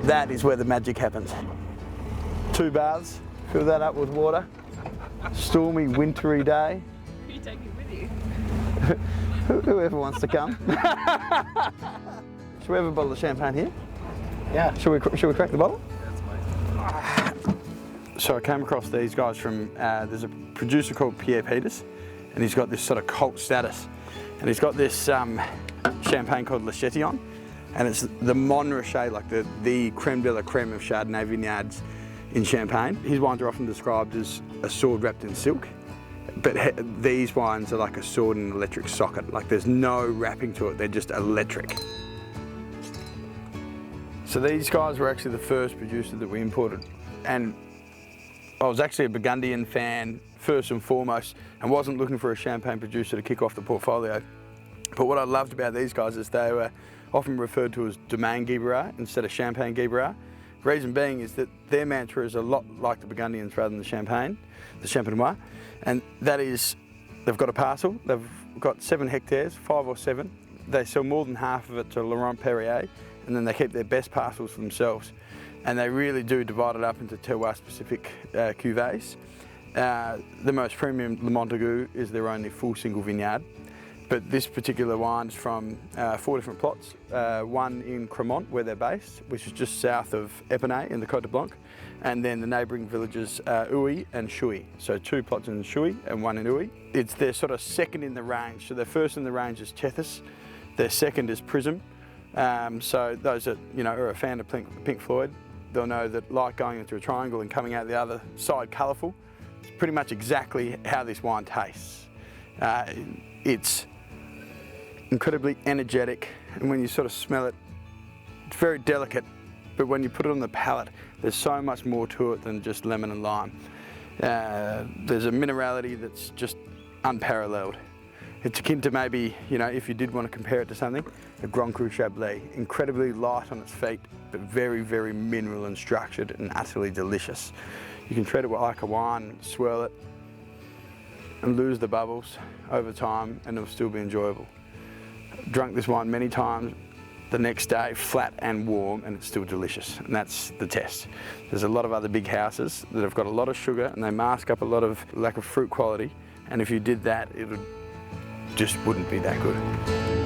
That is where the magic happens. 2 baths, fill that up with water. Stormy, wintry day. Who are you taking with you? Whoever wants to come. Should we have a bottle of champagne here? Yeah. Should we crack the bottle? That's mine. So I came across these guys from, there's a producer called Pierre Peters, and he's got this sort of cult status. And he's got this champagne called Le Chetillon, and it's the Montrachet, like the creme de la creme of Chardonnay vineyards in Champagne. His wines are often described as a sword wrapped in silk, but these wines are like a sword in an electric socket. Like there's no wrapping to it, they're just electric. So these guys were actually the first producer that we imported, and I was actually a Burgundian fan first and foremost, and wasn't looking for a champagne producer to kick off the portfolio. But what I loved about these guys is they were often referred to as Domaine Guiborat instead of Champagne Guiborat. The reason being is that their mantra is a lot like the Burgundians rather than the Champenois, and that is they've got a parcel, they've got 7 hectares, 5 or 7. They sell more than half of it to Laurent Perrier, and then they keep their best parcels for themselves. And they really do divide it up into terroir-specific cuvées. The most premium, Le Montaigu, is their only full single vineyard. But this particular wine is from 4 different plots. One in Cremont, where they're based, which is just south of Epinay in the Côte de Blanc. And then the neighbouring villages, Huy and Chouy. So 2 plots in Chouy and 1 in Huy. It's their sort of second in the range. So their first in the range is Tethys. Their second is Prisme. So those that are a fan of Pink Floyd, they'll know that like going into a triangle and coming out the other side colourful, it's pretty much exactly how this wine tastes. It's incredibly energetic, and when you sort of smell it, it's very delicate, but when you put it on the palate, there's so much more to it than just lemon and lime. There's a minerality that's just unparalleled. It's akin to maybe, if you did want to compare it to something, a Grand Cru Chablis. Incredibly light on its feet, but very, very mineral and structured and utterly delicious. You can treat it like a wine, swirl it, and lose the bubbles over time, and it'll still be enjoyable. I've drunk this wine many times, the next day flat and warm, and it's still delicious, and that's the test. There's a lot of other big houses that have got a lot of sugar and they mask up a lot of lack of fruit quality, and if you did that, it just wouldn't be that good.